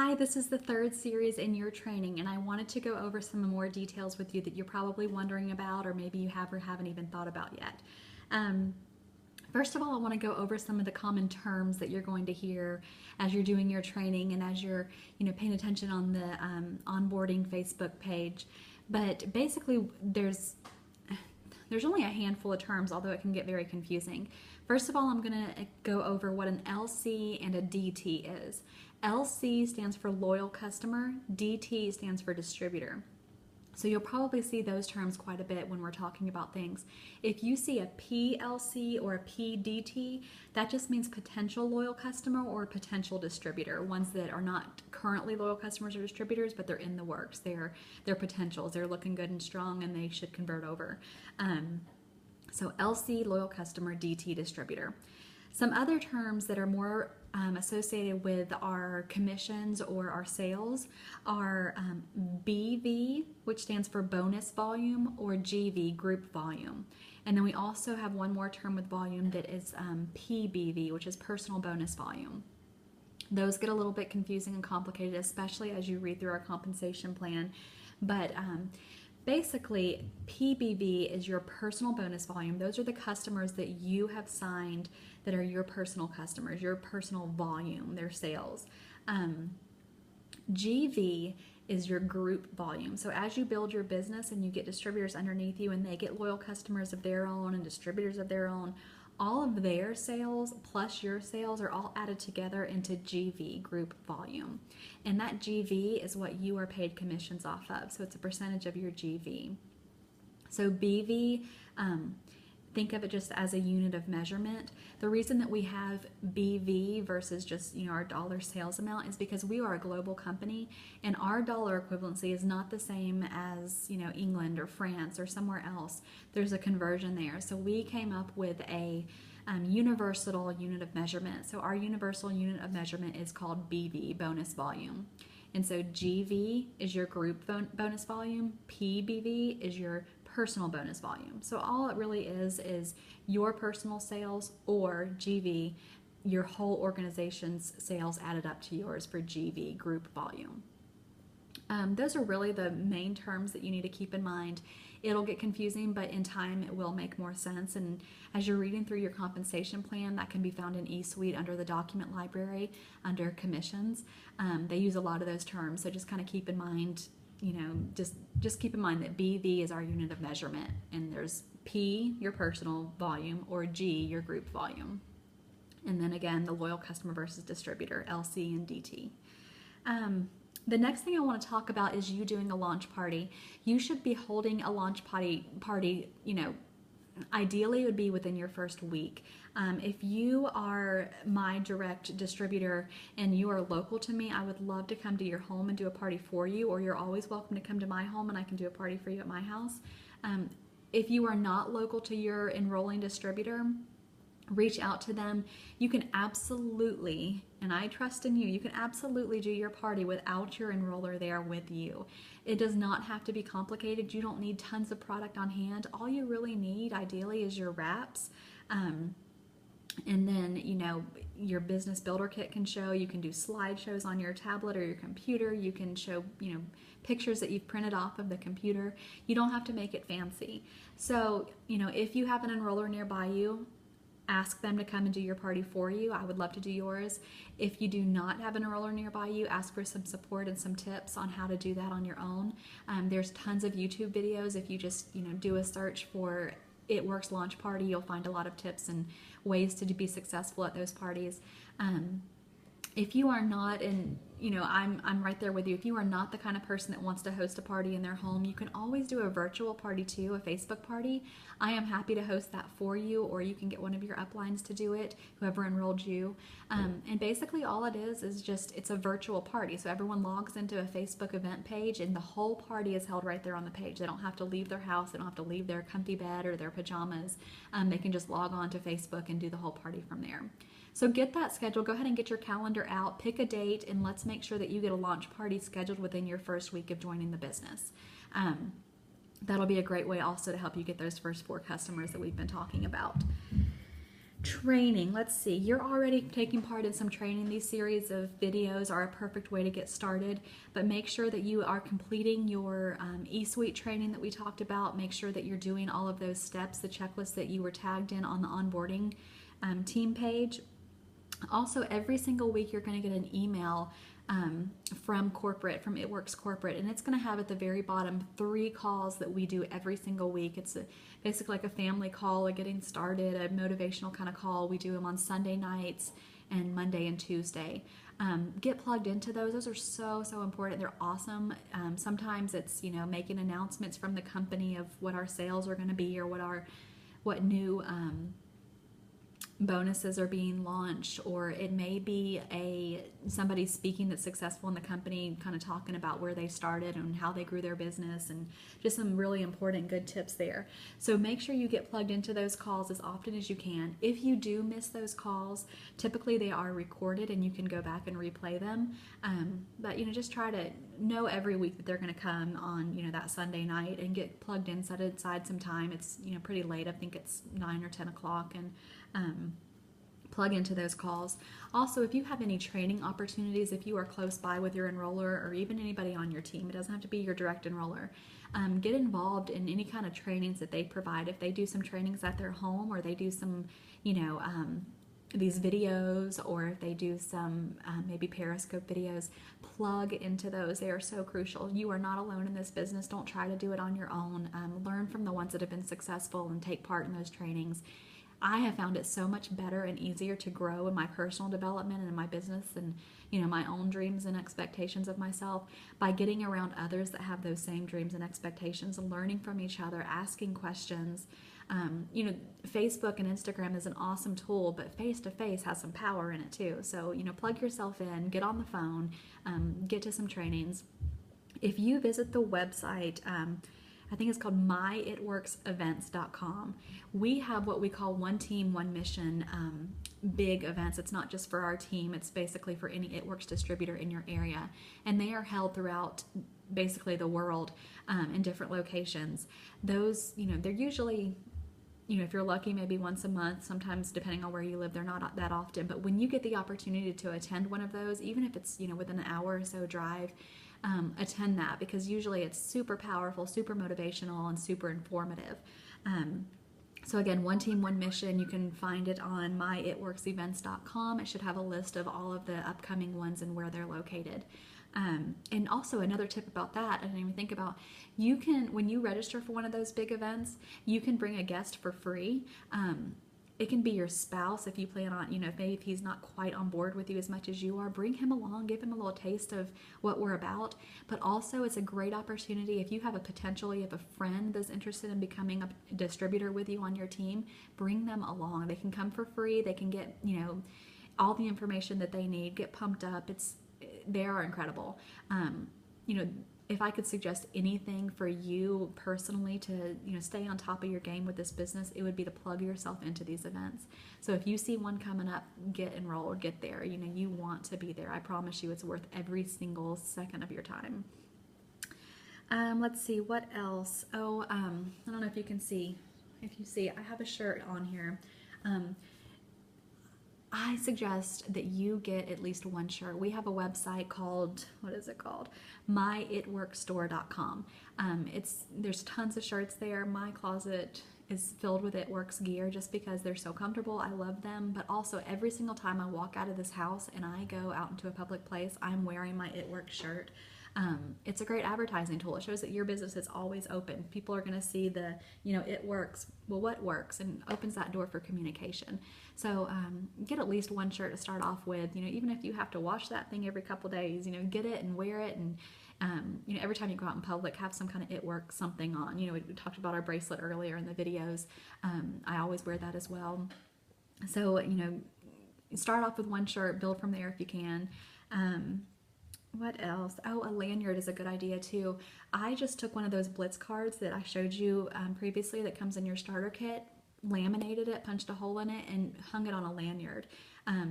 Hi, this is the third series in your training, and I wanted to go over some more details with you that you're probably wondering about, or maybe you have or haven't even thought about yet. Um, First of all, I want to go over some of the common terms that you're going to hear as you're doing your training and as you're, paying attention on the onboarding Facebook page. But basically, there's only a handful of terms, although it can get very confusing. First of all, I'm going to go over what an LC and a DT is. LC stands for loyal customer, DT stands for distributor. So you'll probably see those terms quite a bit when we're talking about things. If you see a PLC or a PDT, that just means potential loyal customer or potential distributor, ones that are not currently loyal customers or distributors, but they're in the works. They're potentials. They're looking good and strong, and they should convert over. So LC, loyal customer, DT, distributor. Some other terms that are more associated with our commissions or our sales are BV, which stands for bonus volume, or GV, group volume. And then we also have one more term with volume that is PBV, which is personal bonus volume. Those get a little bit confusing and complicated, especially as you read through our compensation plan. But basically, PBV is your personal bonus volume. Those are the customers that you have signed that are your personal customers, your personal volume, their sales. GV is your group volume. So as you build your business and you get distributors underneath you and they get loyal customers of their own and distributors of their own, all of their sales plus your sales are all added together into GV, group volume. And that GV is what you are paid commissions off of. So it's a percentage of your GV. So BV, think of it just as a unit of measurement. The reason that we have BV versus just our dollar sales amount is because we are a global company, and our dollar equivalency is not the same as England or France or somewhere else. There's a conversion there. So we came up with a universal unit of measurement. So our universal unit of measurement is called BV, bonus volume. And so GV is your group bonus volume, PBV is your personal bonus volume. So all it really is your personal sales, or GV, your whole organization's sales added up to yours for GV, group volume. Those are really the main terms that you need to keep in mind. It'll get confusing, but in time it will make more sense. And as you're reading through your compensation plan, that can be found in eSuite under the document library, under commissions. They use a lot of those terms, so just kind of keep in mind, just keep in mind that BV is our unit of measurement, and there's P, your personal volume, or G, your group volume. And then again, the loyal customer versus distributor, LC and DT. The next thing I want to talk about is you doing a launch party. You should be holding a launch party, ideally it would be within your first week. If you are my direct distributor and you are local to me, I would love to come to your home and do a party for you, or you're always welcome to come to my home and I can do a party for you at my house. If you are not local to your enrolling distributor, reach out to them. You can absolutely, and I trust in you can absolutely do your party without your enroller there with you. It does not have to be complicated. You don't need tons of product on hand. All you really need, ideally, is your wraps. And then, your business builder kit can show. You can do slideshows on your tablet or your computer. You can show, pictures that you've printed off of the computer. You don't have to make it fancy. So, if you have an enroller nearby you, ask them to come and do your party for you. I would love to do yours. If you do not have an enroller nearby you, ask for some support and some tips on how to do that on your own. There's tons of YouTube videos. If you just do a search for It Works Launch Party, you'll find a lot of tips and ways to be successful at those parties. If you are not, and I'm right there with you, if you are not the kind of person that wants to host a party in their home, you can always do a virtual party too, a Facebook party. I am happy to host that for you, or you can get one of your uplines to do it, whoever enrolled you. And basically all it is just, it's a virtual party. So everyone logs into a Facebook event page and the whole party is held right there on the page. They don't have to leave their house. They don't have to leave their comfy bed or their pajamas. They can just log on to Facebook and do the whole party from there. So get that scheduled. Go ahead and get your calendar out, pick a date, and let's make sure that you get a launch party scheduled within your first week of joining the business. That'll be a great way also to help you get those first 4 customers that we've been talking about. Training, let's see. You're already taking part in some training. These series of videos are a perfect way to get started, but make sure that you are completing your eSuite training that we talked about. Make sure that you're doing all of those steps, the checklist that you were tagged in on the onboarding team page. Also, every single week you're going to get an email from It Works Corporate, and it's going to have at the very bottom 3 calls that we do every single week. It's basically like a family call, a getting started, a motivational kind of call. We do them on Sunday nights and Monday and Tuesday. Get plugged into those. Those are so important. They're awesome. Sometimes it's, making announcements from the company of what our sales are going to be, or what new bonuses are being launched, or it may be somebody speaking that's successful in the company, kind of talking about where they started and how they grew their business, and just some really important good tips there. So make sure you get plugged into those calls as often as you can. If you do miss those calls, typically they are recorded and you can go back and replay them, but just try to know every week that they're going to come on that Sunday night, and get plugged in, set aside some time. It's pretty late. I think it's 9 or 10 o'clock, and plug into those calls. Also, if you have any training opportunities, if you are close by with your enroller, or even anybody on your team, it doesn't have to be your direct enroller, get involved in any kind of trainings that they provide. If they do some trainings at their home, or they do some these videos, or if they do some maybe Periscope videos, plug into those. They are so crucial. You are not alone in this business. Don't try to do it on your own. Learn from the ones that have been successful and take part in those trainings. I have found it so much better and easier to grow in my personal development and in my business, and my own dreams and expectations of myself, by getting around others that have those same dreams and expectations, and learning from each other, asking questions. Facebook and Instagram is an awesome tool, but face-to-face has some power in it too. So plug yourself in, get on the phone, get to some trainings. If you visit the website, I think it's called myitworksevents.com. We have what we call one team, one mission big events. It's not just for our team. It's basically for any It Works distributor in your area. And they are held throughout basically the world in different locations. Those, they're usually, if you're lucky, maybe once a month. Sometimes, depending on where you live, they're not that often. But when you get the opportunity to attend one of those, even if it's, within an hour or so drive, attend that, because usually it's super powerful, super motivational, and super informative. So again, one team, one mission. You can find it on myitworksevents.com. It should have a list of all of the upcoming ones and where they're located. And also another tip about that, I didn't even think about, you can, when you register for one of those big events, you can bring a guest for free. It can be your spouse if you plan on, maybe if he's not quite on board with you as much as you are, bring him along, give him a little taste of what we're about. But also, it's a great opportunity if you have a friend that's interested in becoming a distributor with you on your team, bring them along. They can come for free. They can get, all the information that they need, get pumped up. They are incredible. If I could suggest anything for you personally to stay on top of your game with this business, it would be to plug yourself into these events. So if you see one coming up, get enrolled, get there. You want to be there. I promise you, it's worth every single second of your time. Let's see, what else? I don't know if you can see. If you see, I have a shirt on here. I suggest that you get at least one shirt. We have a website called, what is it called? myitworkstore.com. There's tons of shirts there. My closet is filled with It Works gear just because they're so comfortable. I love them, but also every single time I walk out of this house and I go out into a public place, I'm wearing my It Works shirt. It's a great advertising tool. It shows that your business is always open. People are going to see the, it works. Well, what works? And opens that door for communication. So get at least one shirt to start off with. Even if you have to wash that thing every couple days, get it and wear it. And every time you go out in public, have some kind of It Works something on. We talked about our bracelet earlier in the videos. I always wear that as well. So start off with one shirt, build from there if you can. What else? Oh, a lanyard is a good idea too. I just took one of those Blitz cards that I showed you previously that comes in your starter kit, laminated it, punched a hole in it, and hung it on a lanyard.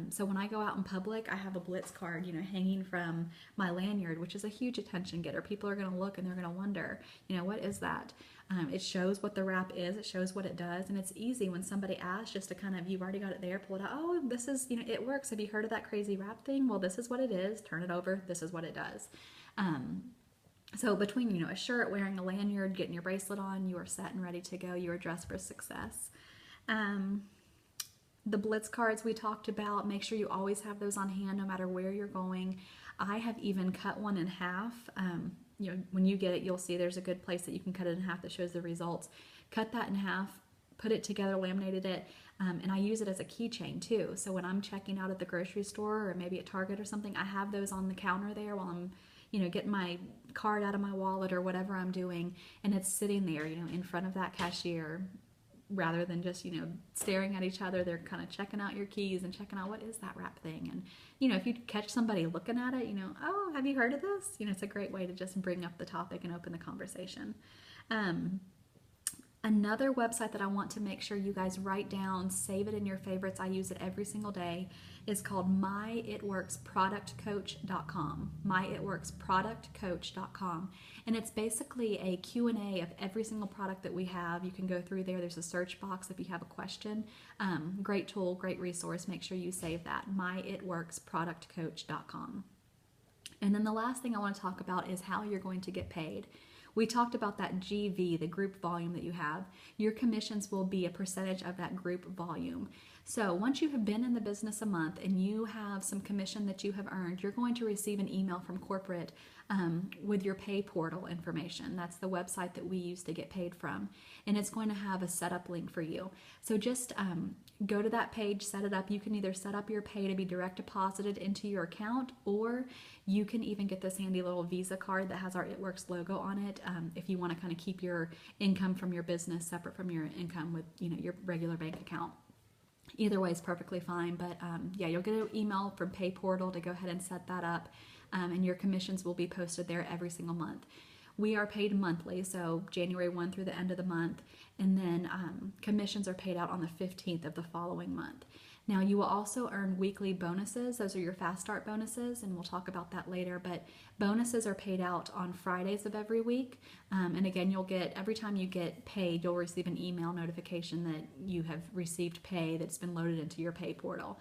So when I go out in public, I have a Blitz card, hanging from my lanyard, which is a huge attention getter. People are going to look and they're going to wonder, what is that? It shows what the wrap is, it shows what it does, and it's easy when somebody asks just to kind of, you've already got it there, pull it out. Oh, this is, it works. Have you heard of that crazy wrap thing? Well, this is what it is. Turn it over. This is what it does. So between, a shirt, wearing a lanyard, getting your bracelet on, you are set and ready to go. You are dressed for success. The Blitz cards we talked about, make sure you always have those on hand no matter where you're going. I have even cut one in half. When you get it, you'll see there's a good place that you can cut it in half that shows the results. Cut that in half, put it together, laminated it, and I use it as a keychain too. So when I'm checking out at the grocery store or maybe at Target or something, I have those on the counter there while I'm getting my card out of my wallet or whatever I'm doing, and it's sitting there, in front of that cashier, rather than just, staring at each other. They're kind of checking out your keys and checking out what is that wrap thing. And, if you catch somebody looking at it, oh, have you heard of this? It's a great way to just bring up the topic and open the conversation. Another website that I want to make sure you guys write down, save it in your favorites, I use it every single day, is called myitworksproductcoach.com. myitworksproductcoach.com. And it's basically a Q&A of every single product that we have. You can go through there. There's a search box if you have a question. Great tool, great resource. Make sure you save that. myitworksproductcoach.com. And then the last thing I want to talk about is how you're going to get paid. We talked about that GV, the group volume that you have. Your commissions will be a percentage of that group volume. So once you have been in the business a month and you have some commission that you have earned, you're going to receive an email from corporate with your pay portal information. That's the website that we use to get paid from. And it's going to have a setup link for you. So just go to that page, set it up. You can either set up your pay to be direct deposited into your account, or you can even get this handy little Visa card that has our It Works logo on it if you want to kind of keep your income from your business separate from your income with your regular bank account. Either way is perfectly fine, but yeah, you'll get an email from Pay Portal to go ahead and set that up, and your commissions will be posted there every single month. We are paid monthly, so January 1 through the end of the month, and then commissions are paid out on the 15th of the following month. Now, you will also earn weekly bonuses. Those are your Fast Start bonuses, and we'll talk about that later, but bonuses are paid out on Fridays of every week, and again, you'll get, every time you get paid, you'll receive an email notification that you have received pay that's been loaded into your pay portal.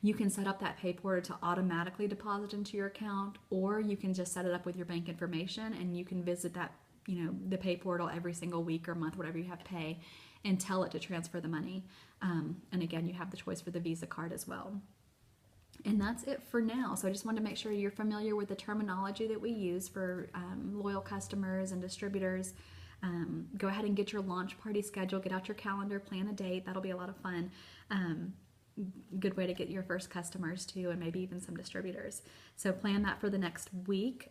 You can set up that pay portal to automatically deposit into your account, or you can just set it up with your bank information, and you can visit that, the pay portal every single week or month, whatever you have pay, and tell it to transfer the money. And again, you have the choice for the Visa card as well. And that's it for now. So I just wanted to make sure you're familiar with the terminology that we use for loyal customers and distributors. Go ahead and get your launch party schedule, get out your calendar, plan a date. That'll be a lot of fun. Good way to get your first customers too, and maybe even some distributors. So plan that for the next week.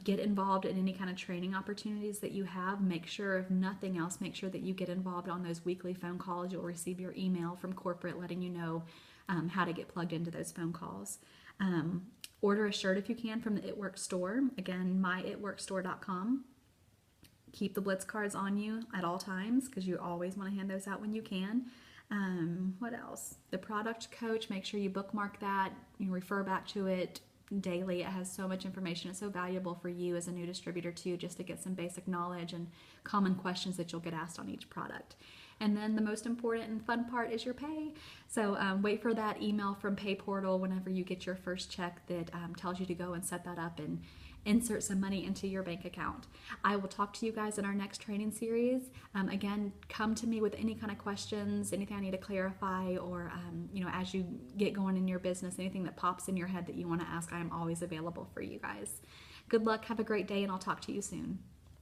Get involved in any kind of training opportunities that you have. Make sure, if nothing else, make sure that you get involved on those weekly phone calls. You'll receive your email from corporate letting you know how to get plugged into those phone calls. Order a shirt if you can from the It Works store. Again, myitworksstore.com. Keep the Blitz cards on you at all times, because you always want to hand those out when you can. What else? The product coach, make sure you bookmark that, you refer back to it daily. It has so much information. It's so valuable for you as a new distributor too, just to get some basic knowledge and common questions that you'll get asked on each product. And then the most important and fun part is your pay. So wait for that email from Pay Portal whenever you get your first check that tells you to go and set that up and insert some money into your bank account. I will talk to you guys in our next training series. Again, come to me with any kind of questions, anything I need to clarify, or as you get going in your business, anything that pops in your head that you want to ask, I am always available for you guys. Good luck, have a great day, and I'll talk to you soon.